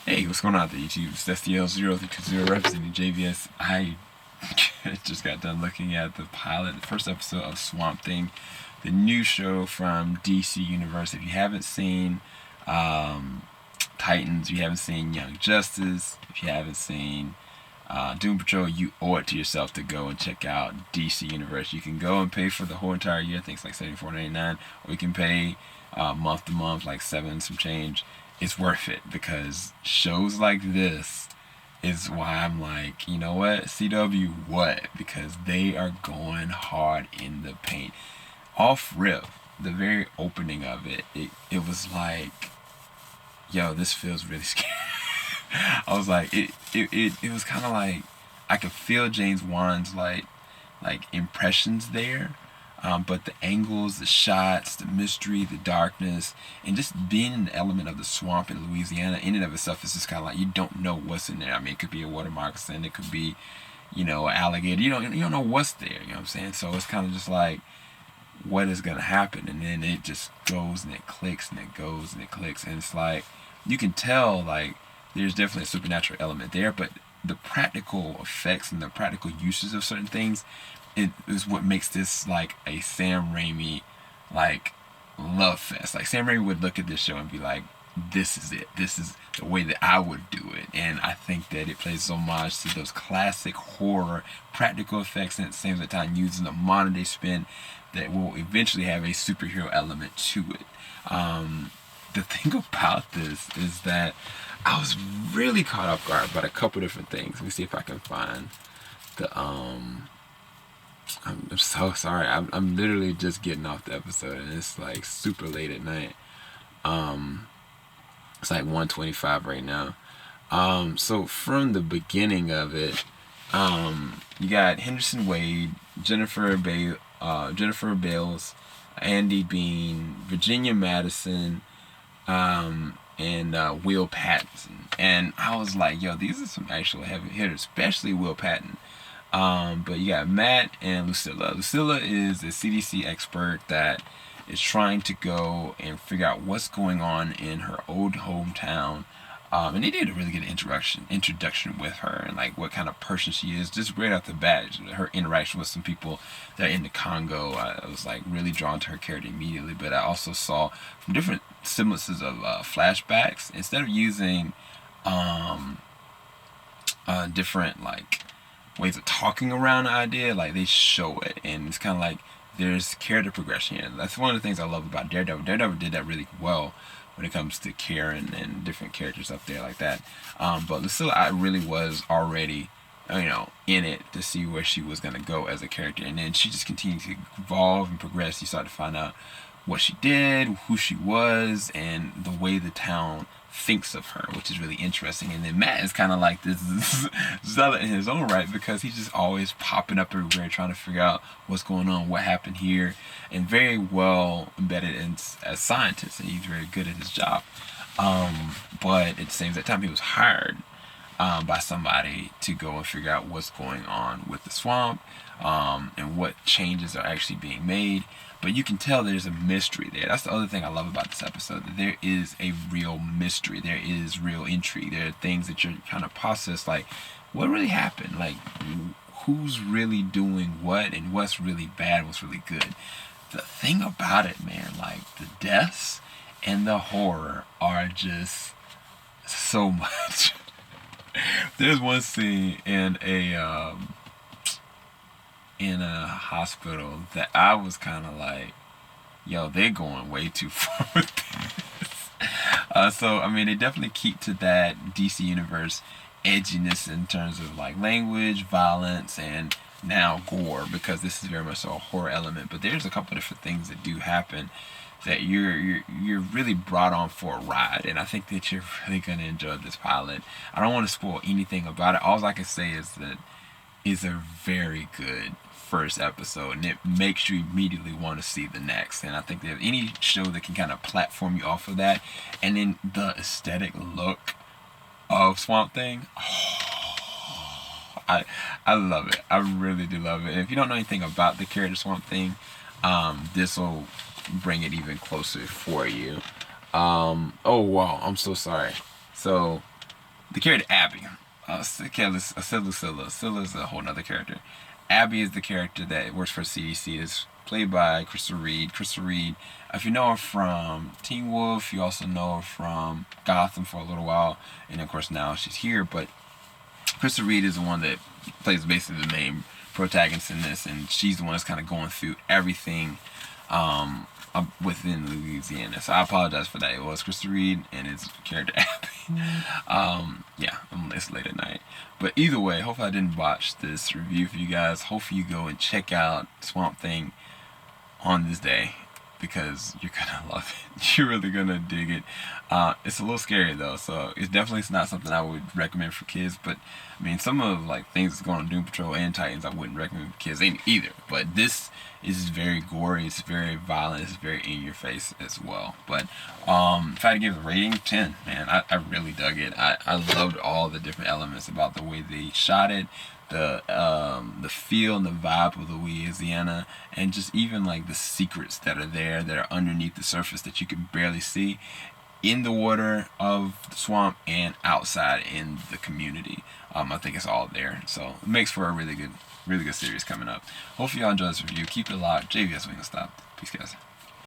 Hey, what's going on out there, YouTube? It's STL0320 representing JVS. I just got done looking at the pilot, the first episode of Swamp Thing, the new show from DC Universe. If you haven't seen Titans, if you haven't seen Young Justice, if you haven't seen Doom Patrol, you owe it to yourself to go and check out DC Universe. You can go and pay for the whole entire year. I think it's like $74.99, or you can pay month to month, like seven some change. It's worth it because shows like this is why I'm like, you know what, CW, what? Because they are going hard in the paint. Off rip, the very opening of it was like, yo, this feels really scary. I was like, it was kind of like I could feel James Wan's like impressions there, but the angles, the shots, the mystery, the darkness, and just being in the element of the swamp in Louisiana in and of itself is just kind of like you don't know what's in there. I mean, it could be a water moccasin, it could be, an alligator. You don't know what's there. You know what I'm saying? So it's kind of just like what is gonna happen, and then it just goes and it clicks and it goes and it clicks, and it's like you can tell like there's definitely a supernatural element there, but the practical effects and the practical uses of certain things it is what makes this like a Sam Raimi like love fest. Like Sam Raimi would look at this show and be like, "This is it. This is the way that I would do it." And I think that it plays homage to those classic horror practical effects, and at the same time using a modern day spin that will eventually have a superhero element to it. The thing about this is that I was really caught off guard by a couple different things. Let me see if I can find the I'm so sorry. I'm literally just getting off the episode, and it's like super late at night. It's like 1:25 right now. So from the beginning of it, you got Henderson Wade, Jennifer Bales, Andy Bean, Virginia Madison, and Will Patton. And I was like, yo, these are some actual heavy hitters, especially Will Patton. But you got Matt and Lucilla. Lucilla is a CDC expert that is trying to go and figure out what's going on in her old hometown. And they did a really good introduction with her and like what kind of person she is, just right off the bat. Her interaction with some people that are in the Congo, I was like really drawn to her character immediately. But I also saw from different semblances of flashbacks, instead of using different like ways of talking around the idea, like they show it, and it's kind of like there's character progression here. That's one of the things I love about Daredevil. Daredevil did that really well when it comes to Karen and different characters up there like that. But Lucilla, I really was already, in it to see where she was gonna go as a character, and then she just continued to evolve and progress. You start to find out what she did, who she was, and the way the town thinks of her, which is really interesting. And then Matt is kind of like this zealot in his own right because he's just always popping up everywhere trying to figure out what's going on, what happened here, and very well embedded as scientist, and he's very good at his job. But at the same time, he was hired by somebody to go and figure out what's going on with the swamp, and what changes are actually being made. But you can tell there's a mystery there. That's the other thing I love about this episode. That there is a real mystery. There is real intrigue. There are things that you're kind of process like, what really happened? Like, who's really doing what, and what's really bad, what's really good. The thing about it, man, like the deaths and the horror are just so much. There's one scene in a hospital that I was kind of like, yo, they're going way too far with this. So, I mean, they definitely keep to that DC Universe edginess in terms of like language, violence, and now gore, because this is very much so a horror element. But there's a couple different things that do happen that you're really brought on for a ride, and I think that you're really gonna enjoy this pilot. I don't want to spoil anything about it. All I can say is that it's a very good first episode, and it makes you immediately want to see the next. And I think that any show that can kind of platform you off of that, and then the aesthetic look of Swamp Thing, I love it. I really do love it. And if you don't know anything about the character Swamp Thing, this will bring it even closer for you. Oh wow, I'm so sorry. So the character Abby. I said Lucilla. Scylla is a whole nother character. Abby is the character that works for CDC. It's played by Crystal Reed. Crystal Reed, if you know her from Teen Wolf, you also know her from Gotham for a little while, and of course now she's here. But Crystal Reed is the one that plays basically the main protagonist in this, and she's the one that's kind of going through everything within Louisiana. So I apologize for that. It was Crystal Reed and his character Abby. Yeah, it's late at night. But either way, hopefully I didn't botch this review for you guys. Hopefully you go and check out Swamp Thing on this day, because you're gonna love it. You're really gonna dig it. It's a little scary though, so it's definitely not something I would recommend for kids. But I mean, some of like things that's going on Doom Patrol and Titans, I wouldn't recommend for kids either. But this is very gory. It's very violent. It's very in your face as well. But if I had to give it a rating, 10. Man, I really dug it. I loved all the different elements about the way they shot it, the feel and the vibe of Louisiana, and just even like the secrets that are there that are underneath the surface that you can barely see in the water of the swamp and outside in the community. I think it's all there, so it makes for a really good series coming up. Hopefully y'all enjoy this review. Keep it locked. JVS, we can stop. Peace, guys.